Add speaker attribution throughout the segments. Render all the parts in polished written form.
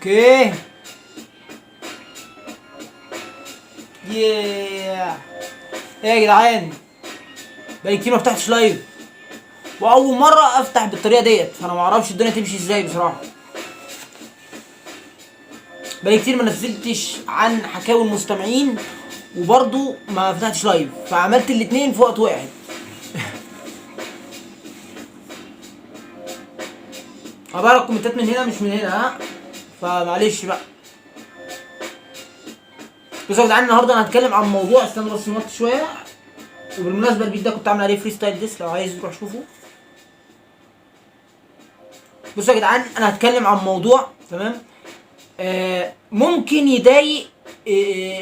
Speaker 1: اوكي. ايه يا جدعان، بقالي كتير ما فتحتش لايف، واول مره افتح بالطريقه ديت، فانا ما اعرفش الدنيا تمشي ازاي بصراحه. بقالي كتير ما نزلتش عن حكاوي المستمعين، وبرضو ما فتحتش لايف، فعملت الاتنين في وقت واحد. هبقرا الكومنتات من هنا مش من هنا، ها، فمعلش بقى. بصوا يا جدعان، النهارده انا هتكلم عن موضوع، استنى بس نوطي شويه. وبالمناسبه الفيديو ده كنت عامل عليه فري ستايل ديس، لو عايز تروح شوفه. بصوا يا جدعان، انا هتكلم عن موضوع، تمام، ممكن يضايق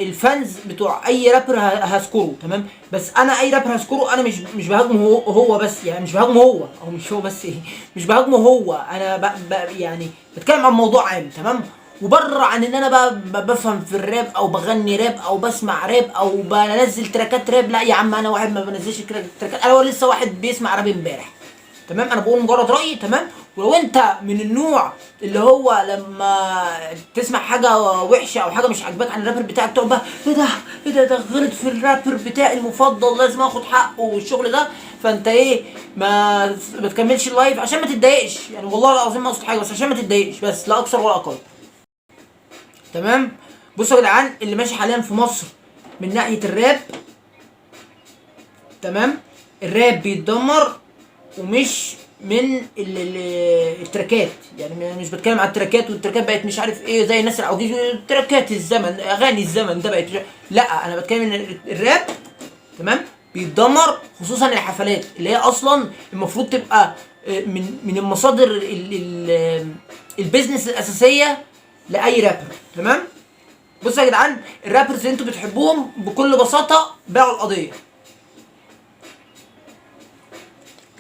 Speaker 1: الفانز بتوع اي رابر هذكره، تمام. بس انا اي رابر هذكره انا مش بهاجمه هو بس، يعني مش بهاجمه هو، او مش هو بس ايه، مش بهاجمه هو، انا يعني بتكلم عن موضوع عام، تمام. وبره عن ان انا بفهم في الراب، او بغني راب، او بسمع راب، او بنزل تراكات راب. لا يا عم، انا واحد ما بنزلش تراكات، انا لسه واحد بيسمع راب امبارح، تمام. انا بقول مجرد رايي، تمام. ولو انت من النوع اللي هو لما تسمع حاجه وحشه او حاجه مش عاجباك عن الرابر بتاعك تقعد بقى ايه ده غلط في الرابر بتاعي المفضل، لازم اخد حقه والشغل ده، فانت ايه، ما تكملش اللايف عشان ما تتضايقش، يعني والله العظيم ما اقصد حاجه، بس عشان ما تتضايقش، بس لا اكثر ولا اقل، تمام. بصوا يا جدعان، اللي ماشي حاليا في مصر من ناحيه الراب، تمام، الراب بيتدمر، ومش من التراكات، يعني مش بتكلم على التراكات، والتراكات بقت مش عارف ايه زي الناس العواجيز، تراكات الزمن، اغاني الزمن ده بقت، لا انا بتكلم ان الراب، تمام، بيتدمر، خصوصا الحفلات اللي هي اصلا المفروض تبقى من المصادر البيزنس الاساسيه لاي رابر، تمام. بصوا يا جدعان، الرابرز اللي انتوا بتحبوهم بكل بساطه باعوا القضيه،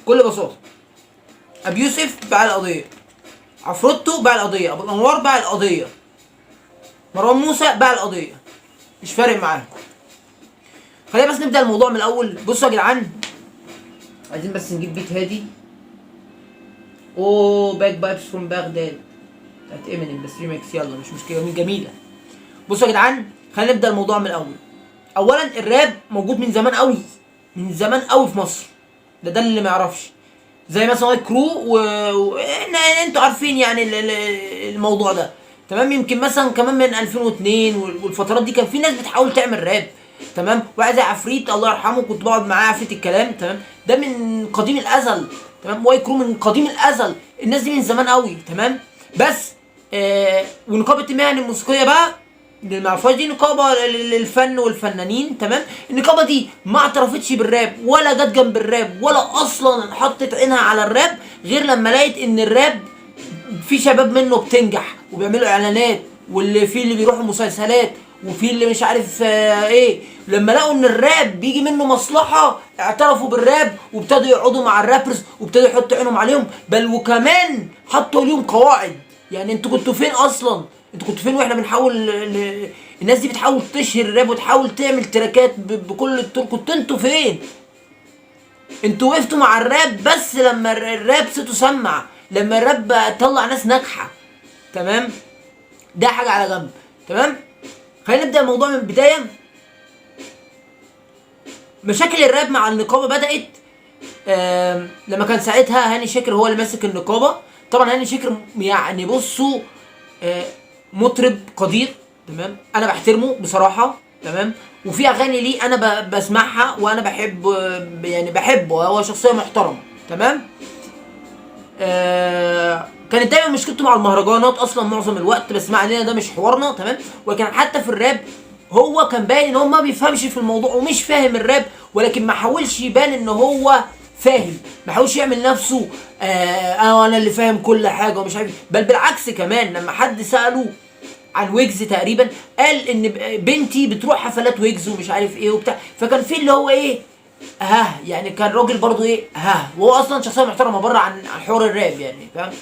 Speaker 1: بكل بساطه. ابي يوسف باع القضيه، عفروتو باع القضيه، ابو الانوار باع القضيه، مروان موسى باع القضيه، مش فارق معاهم. خلينا بس نبدا الموضوع من الاول. بصوا يا جدعان، عايزين بس نجيب بيت هادي. باك بايبس فروم باغداد بتاعت امينيم، بس ريميكس، يلا مش مشكله، جميله. بصوا يا جدعان، خلينا نبدا الموضوع من الاول. اولا الراب موجود من زمان قوي، من زمان قوي في مصر، ده اللي ما يعرفش، زي مثلا وايت كرو انتوا عارفين يعني الموضوع ده، تمام. يمكن مثلا كمان من 2002 والفترات دي كان في ناس بتحاول تعمل راب، تمام. واحد زي عفريت الله يرحمه، كنت بقعد معاه عفريت الكلام، تمام، ده من قديم الازل، تمام. وايت كرو من قديم الازل، الناس دي من زمان قوي، تمام. بس ونقابه المهن الموسيقيه بقى، اللي ما يعرفوهاش، دي نقابه للفن والفنانين، تمام. النقابه دي ما اعترفتش بالراب، ولا جت جنب الراب، ولا اصلا حطت عينها على الراب، غير لما لقيت ان الراب في شباب منه بتنجح وبيعملوا اعلانات، واللي في اللي بيروحوا مسلسلات، وفي اللي مش عارف ايه. لما لقوا ان الراب بيجي منه مصلحه، اعترفوا بالراب، وابتدوا يقعدوا مع الرابرز، وابتدوا يحطوا عينهم عليهم، بل وكمان حطوا ليهم قواعد. يعني انتوا كنتوا فين اصلا؟ انتوا كنتوا فين واحنا بنحاول الناس دي بتحاول تشهر الراب وتحاول تعمل تراكات بكل الطرق؟ كنتوا انتوا فين؟ انتوا وقفتوا مع الراب بس لما الراب صوته سمع، لما الراب بقى طلع ناس ناجحه، تمام. ده حاجه على جنب، تمام. خلينا نبدا الموضوع من البدايه. مشاكل الراب مع النقابه بدات لما كان ساعتها هاني شاكر هو اللي ماسك النقابه. طبعا هاني شاكر يعني بصوا مطرب قدير، تمام، انا بحترمه بصراحه، تمام. وفي اغاني ليه انا بسمعها وانا بحب، يعني بحبه، هو شخصيه محترمه، تمام. كانت دايما مشكلته مع المهرجانات اصلا معظم الوقت، بس ما علينا، ده مش حوارنا، تمام. وكان حتى في الراب هو كان باين ان هو ما بيفهمش في الموضوع ومش فاهم الراب، ولكن ما حاولش يبان ان هو فاهم، ما حاولش يعمل نفسه انا اللي فاهم كل حاجه ومش عارف، بل بالعكس كمان لما حد ساله عن ويجز تقريبا، قال ان بنتي بتروح حفلات ويجز ومش عارف ايه وبتاع، فكان في اللي هو ايه، يعني كان راجل برضو ايه، وهو اصلا شخصيه محترمه بره عن حوار الراب، يعني فاهم،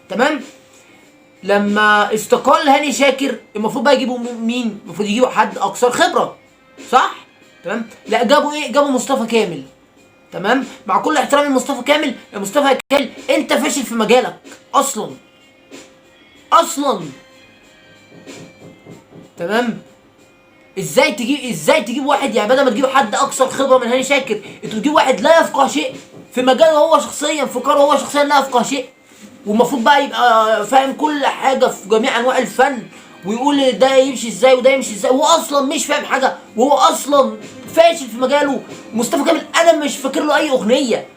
Speaker 1: تمام. لما استقال هاني شاكر، المفروض بقى يجيبوا مين؟ المفروض يجيبوا حد اكثر خبره، صح، تمام. لا، جابوا ايه؟ جابوا مصطفى كامل، تمام. مع كل احترامي لمصطفى كامل، يا مصطفى كامل انت فاشل في مجالك اصلا، تمام. ازاي تجيب واحد، يعني بدل ما تجيب حد اكثر خبره من هاني شاكر، انتوا تجيب واحد لا يفقه شيء في مجاله هو شخصيا، في قاره هو شخصيا لا يفقه شيء، والمفروض بقى يبقى فاهم كل حاجه في جميع انواع الفن، ويقول ده يمشي ازاي وده يمشي ازاي، وهو اصلا مش فاهم حاجه، وهو اصلا فاشل في مجاله. مصطفى كامل انا مش فاكر له اي اغنيه.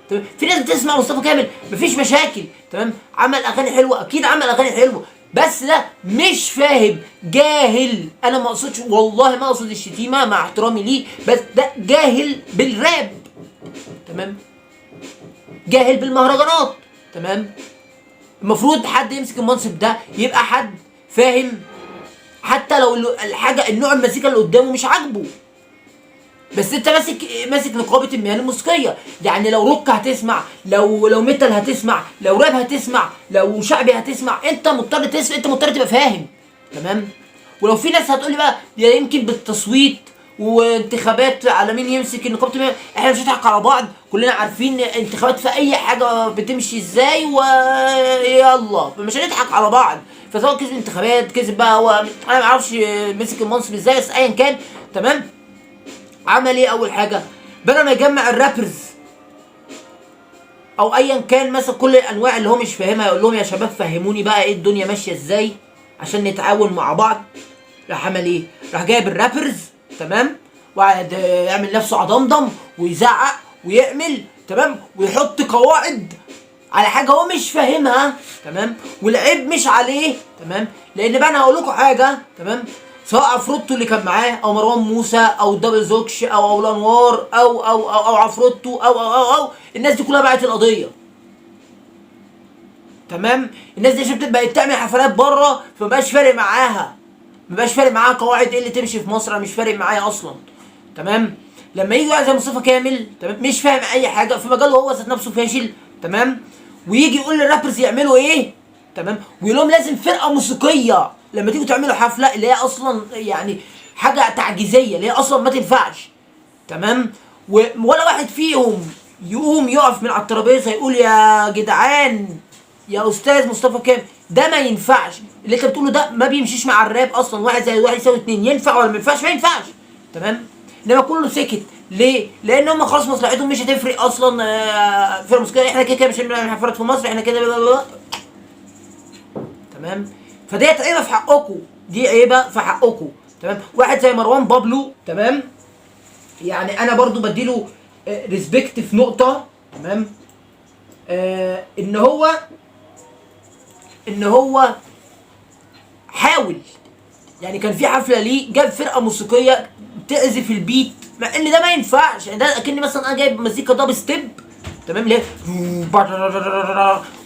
Speaker 1: تمام. في ناس بتسمع مصطفى كامل مفيش مشاكل، تمام، عمل اغاني حلوه، اكيد عمل اغاني حلوه، بس ده مش فاهم، جاهل. انا ما اقصدش والله، ما اقصد الشتيمه مع احترامي ليه، بس ده جاهل بالراب، تمام، جاهل بالمهرجانات، تمام. المفروض حد يمسك المنصب ده يبقى حد فاهم، حتى لو الحاجه النوع المزيكا اللي قدامه مش عاجبه، بس انت ماسك نقابه المهن الموسيقيه. يعني لو روك هتسمع، لو ميتال هتسمع، لو راب هتسمع، لو شعبي هتسمع، انت مضطر تسمع، انت مضطر تبقى فاهم، تمام. ولو في ناس هتقول لي بقى يا يمكن بالتصويت وانتخابات على مين يمسك نقابه المهن، احنا مش هنضحك على بعض، كلنا عارفين انتخابات في اي حاجه بتمشي ازاي، ويلا مش هنضحك على بعض. فسواء كسب انتخابات كسب بقى هو، انا ما اعرفش مسك المنصب ازاي، بس ايا كان، تمام. عمل ايه اول حاجه؟ بدل ما يجمع الرابرز او ايا كان مثلا كل الانواع اللي هو مش فاهمها، يقول لهم يا شباب فهموني بقى ايه الدنيا ماشيه ازاي عشان نتعاون مع بعض، راح عمل ايه؟ راح جايب الرابرز، تمام، وقعد يعمل نفسه عضمضم ويزعق ويعمل، تمام، ويحط قواعد على حاجه هو مش فاهمها، تمام، والعيب مش عليه، تمام. لان بقى انا هقول لكم حاجه، تمام، سواء عفروتو اللي كان معاه او مروان موسى او دبل زوكش او الانوار او عفروتو او الناس دي كلها باعت القضيه، تمام. الناس دي عشان بقت تعمل حفلات بره، فمبقاش فارق معاها، مبقاش فارق معاها قواعد ايه اللي تمشي في مصر، مش فارق معايا اصلا، تمام. لما يجي واحد زي مصطفى كامل، تمام، مش فاهم اي حاجه في مجاله هو ذات نفسه فاشل، تمام، ويجي يقول للرابرز يعملوا ايه، تمام، ويقول لهم لازم فرقه موسيقيه لما تيجوا تعملوا حفله اللي هي اصلا يعني حاجه تعجيزيه اللي هي اصلا ما تنفعش، تمام. ولا واحد فيهم يقوم يقف من على الترابيزه يقول يا جدعان يا استاذ مصطفى كامل ده ما ينفعش، اللي انت بتقوله ده ما بيمشيش مع الراب اصلا، واحد زائد واحد يساوي اتنين، ينفع ولا ما ينفعش؟ ما ينفعش، تمام. انما كله سكت ليه؟ لان هم خلاص مصلحتهم مش هتفرق اصلا في الموسيقى، احنا كده كده مش هنعمل حفلات في مصر، احنا كده تمام. فديت عيبه في حقكم، دي عيبه في حقكم، تمام. واحد زي مروان بابلو، تمام، يعني انا برضو بديله ريسبكت في نقطه، تمام، ان هو حاول، يعني كان في حفله ليه جاب فرقه موسيقيه تعزف البيت، مع ان ده ما ينفعش، يعني ده اكني مثلا انا جايب مزيكا داب ستيب، تمام، ليه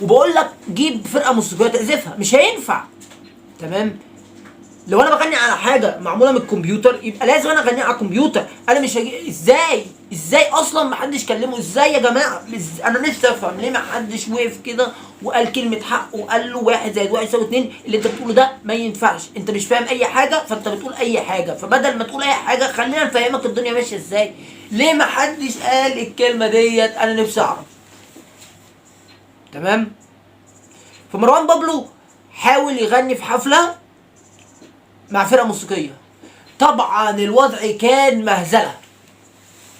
Speaker 1: وبقول لك جيب فرقه موسيقيه تعزفها، مش هينفع، تمام. لو انا بغني على حاجه معموله من الكمبيوتر يبقى لازم انا اغنيها على الكمبيوتر، انا مش هجي ازاي اصلا ما حدش كلمه، ازاي يا جماعه، انا نفسي افهم ليه ما حدش وقف كده وقال كلمه حق وقال له واحد زائد واحد يساوي اتنين، اللي انت بتقوله ده ما ينفعش، انت مش فاهم اي حاجه فانت بتقول اي حاجه، فبدل ما تقول اي حاجه خلينا نفهمك الدنيا ماشيه ازاي، ليه ما حدش قال الكلمه ديت، انا نفسي اعرف، تمام. فمروان بابلو حاول يغني في حفله مع فرقه موسيقيه، طبعا الوضع كان مهزله،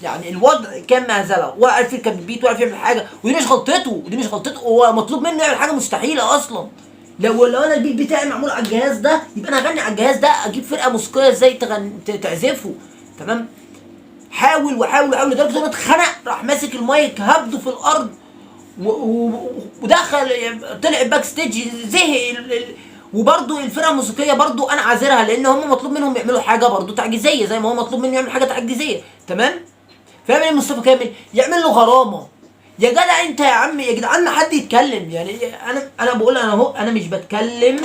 Speaker 1: يعني الوضع كان مهزله، ولا عارف يركب البيت ولا عارف يعمل حاجه، ودي مش غلطته، هو مطلوب منه يعمل حاجه مستحيله اصلا. لو انا البيت بتاعي معمول على الجهاز ده يبقى انا اغني على الجهاز ده، اجيب فرقه موسيقيه ازاي تعزفه، تمام. حاول لدرجه انه اتخنق، راح ماسك المايك هبده في الارض ودخل طلع الباك ستيج، زهق وبرضه الفرقه الموسيقيه برضه انا عاذرها، لان هم مطلوب منهم يعملوا حاجه برضه تعجيزيه زي ما هو مطلوب منه يعمل حاجه تعجيزيه، تمام. فيعمل ايه مصطفى كامل؟ يعمل له غرامه. يا جدع انت يا عم، يا جدعان ما حد يتكلم، يعني انا بقول انا اهو، انا مش بتكلم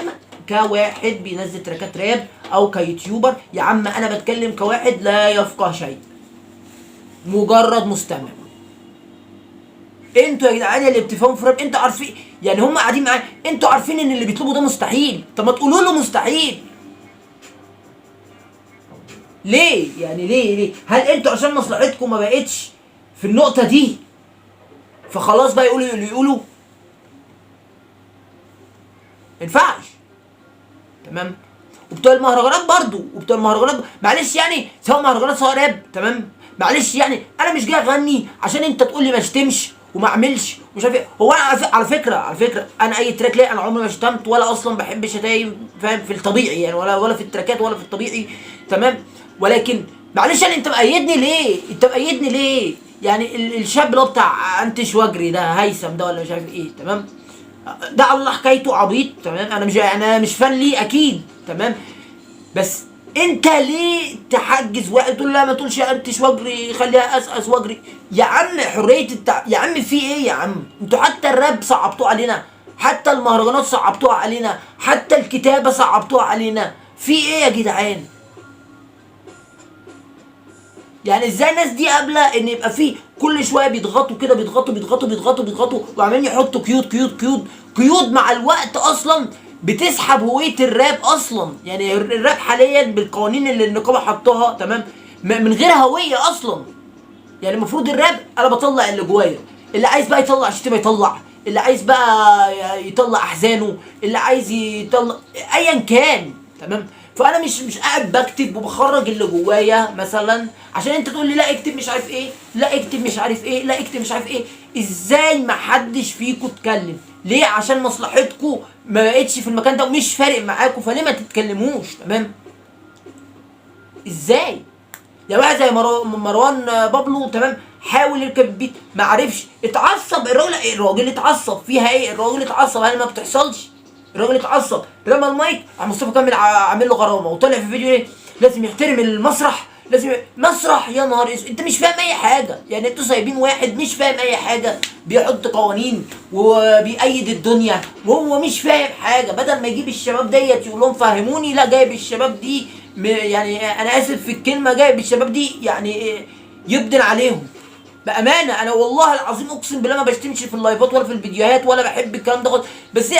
Speaker 1: كواحد بينزل تراكات راب او كيوتيوبر، يا عم انا بتكلم كواحد لا يفقه شيء، مجرد مستمع. انتوا يا جدعان اللي بتفهموا في راب انتوا عارفين، يعني هم قاعدين معايا انتوا عارفين ان اللي بيطلبوا ده مستحيل، طب ما تقولوا له مستحيل. ليه؟ يعني ليه؟ هل انتوا عشان مصلحتكم ما بقتش في النقطة دي فخلاص بقى يقولوا اللي يقولوا؟ ما ينفعش، تمام. وبتوع المهرجانات برضو، وبتوع المهرجانات معلش يعني، سواء مهرجانات سواء راب، تمام؟ معلش يعني انا مش جاي اغني عشان انت تقول لي ما اشتمش وما اعملش مش عارف ايه. هو انا على فكره انا اي تراك ليه انا عمري ما شتمت ولا اصلا بحب شتايم، فاهم؟ في الطبيعي يعني، ولا في التراكات ولا في الطبيعي، تمام؟ ولكن معلش يعني انت مأيدني ليه؟ يعني الشاب اللي هو بتاع انتش واجري ده، هيثم ده ولا مش عارف ايه، تمام؟ ده الله حكايته عبيط، تمام؟ انا مش فان ليه اكيد، تمام؟ بس انت ليه تحجز واحد تقول لا ما تقولش انتش واجري، خليها اسأس واجري؟ يا عم حريه يا عم في ايه يا عم؟ انتوا حتى الراب صعبتوه علينا، حتى المهرجانات صعبتوها علينا، حتى الكتابه صعبتوها علينا، في ايه يا جدعان؟ يعني ازاي الناس دي قابله ان يبقى في كل شويه بيضغطوا كده، بيضغطوا وعمالين يحطوا قيود مع الوقت اصلا بتسحب هويه الراب اصلا. يعني الراب حاليا بالقوانين اللي النقابه حطها، تمام؟ من غير هويه اصلا. يعني المفروض الراب انا بطلع اللي جوايا، اللي عايز بقى يطلع شتيمه يطلع، اللي عايز بقى يطلع احزانه، اللي عايز يطلع ايا كان، تمام؟ فانا مش قاعد بكتب وبخرج اللي جوايا مثلا عشان انت تقول لي لا اكتب مش عارف ايه، لا اكتب مش عارف ايه، لا اكتب مش عارف ايه. ازاي ما حدش فيكم اتكلم؟ ليه؟ عشان مصلحتكم ما بقتش في المكان ده ومش فارق معاكم، فليه ما تتكلموش؟ تمام؟ ازاي؟ يا واحد زي مروان بابلو، تمام؟ حاول يركب البيت ما عرفش، اتعصب الراجل اتعصب فيها ايه؟ الراجل اتعصب، هل ما بتحصلش؟ الراجل اتعصب، رمى المايك، مصطفى كامل عامل له غرامه، وطلع في فيديو ايه؟ لازم يحترم المسرح، لازم مسرح. يا نهار اسود، انت مش فاهم اي حاجه. يعني انتوا سايبين واحد مش فاهم اي حاجه بيحط قوانين وبيأيد الدنيا وهو مش فاهم حاجه، بدل ما يجيب الشباب ديت يقول لهم فهموني، لا جايب الشباب دي يعني انا اسف في الكلمه، جايب الشباب دي يعني يبدن عليهم. بامانه انا والله العظيم اقسم بالله ما بشتمش في اللايفات ولا في الفيديوهات ولا بحب الكلام ده خالص، بس هي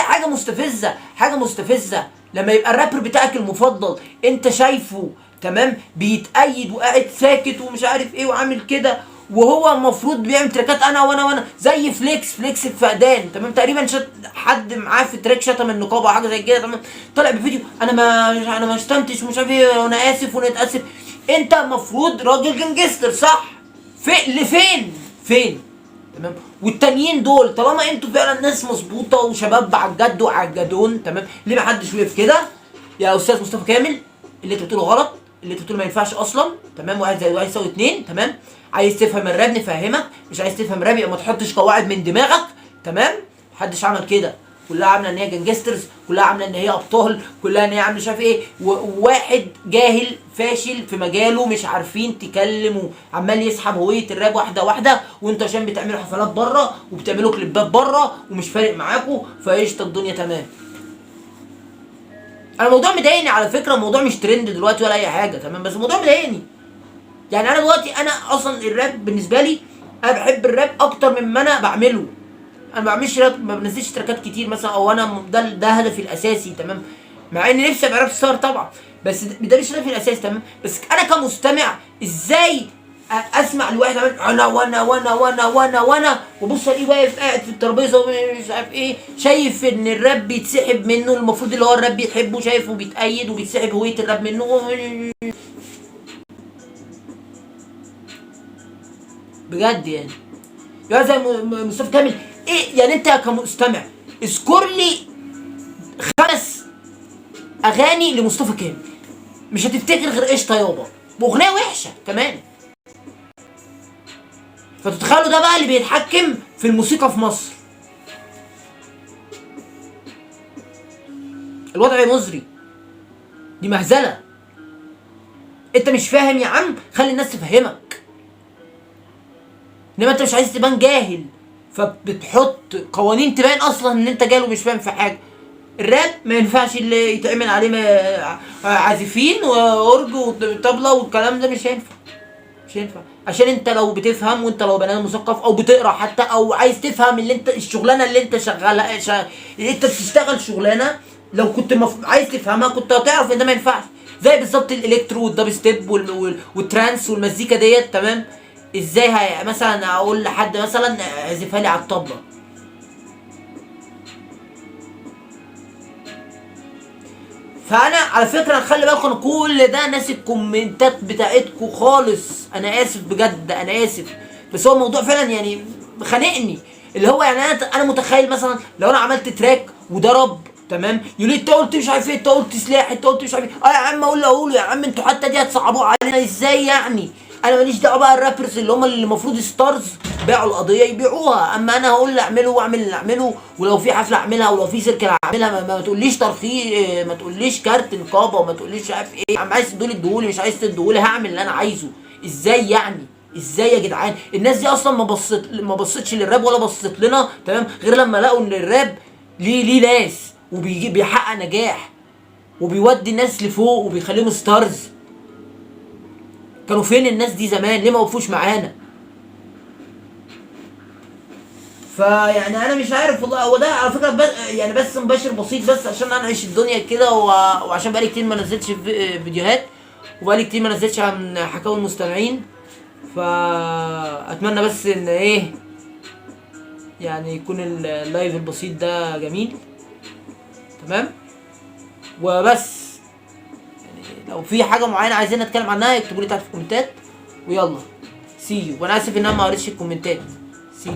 Speaker 1: حاجه مستفزه لما يبقى الرابر بتاعك المفضل انت شايفه، تمام؟ بيتأيد وقاعد ساكت ومش عارف ايه وعامل كده، وهو المفروض بيعمل تراكات انا وانا زي فليكس الفقدان، تمام؟ تقريبا حد معاه في تراك شتم النقابه او حاجه زي كده، تمام؟ طلع بفيديو انا ما شتمتش ومش عارف ايه وانا اسف ونتاسف. انت المفروض راجل جنجستر، صح؟ فين؟ تمام؟ والتانيين دول طالما انتوا فعلا ناس مظبوطه وشباب على الجد وعلى الجدون، تمام؟ ليه ما حدش وقف كده؟ يا استاذ مصطفى كامل اللي انت بتقوله غلط، اللي انت بتقوله ما ينفعش اصلا، تمام؟ واحد زائد واحد يساوي اتنين، تمام؟ عايز تفهم الراب نفهمك، مش عايز تفهم الراب يبقى ما تحطش قواعد من دماغك، تمام؟ محدش عمل كده، كلها عامله ان هي جنجسترز، كلها عامله ان هي ابطال، كلها ان هي عامله مش عارف ايه، وواحد جاهل فاشل في مجاله مش عارفين تكلموا، عمال يسحب هويه الراب واحده واحده، وانتوا عشان بتعملوا حفلات بره وبتعملوا كليبات بره ومش فارق معاكم فقشطه الدنيا تمام. انا الموضوع مضايقني على فكره، الموضوع مش ترند دلوقتي ولا اي حاجه، تمام؟ بس الموضوع مضايقني. يعني انا دلوقتي انا اصلا الراب بالنسبه لي انا بحب الراب اكتر مما انا بعمله. انا ما بعملش راب، ما بنزلش تراكات كتير مثلا، او انا ده هدفي الاساسي، تمام؟ مع اني نفسي ابقى راب ستار طبعا، بس ده مش هدفي الاساسي، تمام؟ بس انا كمستمع ازاي اسمع لواحد انا وبص الاقيه واقف قاعد في الترابيزه ومش عارف ايه، شايف ان الراب بيتسحب منه، المفروض اللي هو الراب بيحبه شايفه بيتأيد وبيتسحب هويه الراب منه. بجد يعني يا زي مصطفى كامل ايه؟ يعني انت كمستمع اذكر لي 5 اغاني لمصطفى كامل مش هتفتكر غير قشطه يابا، واغنيه وحشه كمان. فتتخيلوا ده بقى اللي بيتحكم في الموسيقى في مصر. الوضع مزري، دي مهزله. انت مش فاهم يا عم، خلي الناس تفهمك، انما انت مش عايز تبان جاهل فبتحط قوانين تبان اصلا ان انت جاهل ومش فاهم في حاجه. الراب ما ينفعش اللي يتعمل عليه عازفين واورج وطبله والكلام ده، مش هينفع عشان انت لو بتفهم، وانت لو بني ادم مثقف او بتقرا حتى، او عايز تفهم اللي انت الشغلانه اللي انت شغالها، اللي انت بتشتغل شغلانه، لو كنت عايز تفهمها كنت هتعرف ان ده ما ينفعش. زي بالظبط الالكترو والدب ستيب والترانس والمزيكا ديت، تمام؟ ازاي مثلا اقول لحد مثلا اعزفها لي على الطبله؟ فانا على فكره خلي بالكم، كل ده ناس الكومنتات بتاعتكم خالص، انا اسف بجد، انا اسف، بس هو الموضوع فعلا يعني خانقني. اللي هو يعني انا متخيل مثلا لو انا عملت تراك وضرب تمام، يقول لي انت قلت مش عارف ايه، انت قلت سلاح، انت قلت مش عارف ايه، اه يا عم اقول يا عم، انتوا حتى دي هتصعبوها علينا ازاي يعني؟ انا ماليش دعوه بقى، الرابرز اللي هم اللي المفروض ستارز باعوا القضيه يبيعوها، اما انا هقول اللي اعمله واعمل اللي اعمله، ولو في حفله اعملها، ولو في سيركل اعملها، ما تقوليش ترخيص، ما تقوليش كارت نقابه، وما تقوليش مش عارف ايه، يا عم عايز تدولي ادولي، مش عايز تدولي هعمل اللي انا عايزه. ازاي يعني؟ ازاي يا جدعان؟ الناس دي اصلا ما بصتش للراب ولا بصت لنا تمام، غير لما لقوا ان الراب ليه ناس، وبيجي بيحقق نجاح، وبيودي الناس لفوق، وبيخليهم ستارز. كانوا فين الناس دي زمان؟ ليه ما وقفوش معانا؟ فيعني انا مش عارف والله. هو ده على فكره يعني بس مباشر بسيط، بس عشان انعيش الدنيا كده، وعشان بقالي كتير ما نزلتش فيديوهات، وبقالي كتير ما نزلتش عن حكاوي المستمعين. فاتمنى بس ان ايه، يعني يكون اللايف البسيط ده جميل تمام. وبس يعني لو في حاجه معينه عايزين نتكلم عنها اكتبوا لي تحت في الكومنتات، ويلا سي يو. وانا اسف ان انا ما قريتش الكومنتات. سي يو.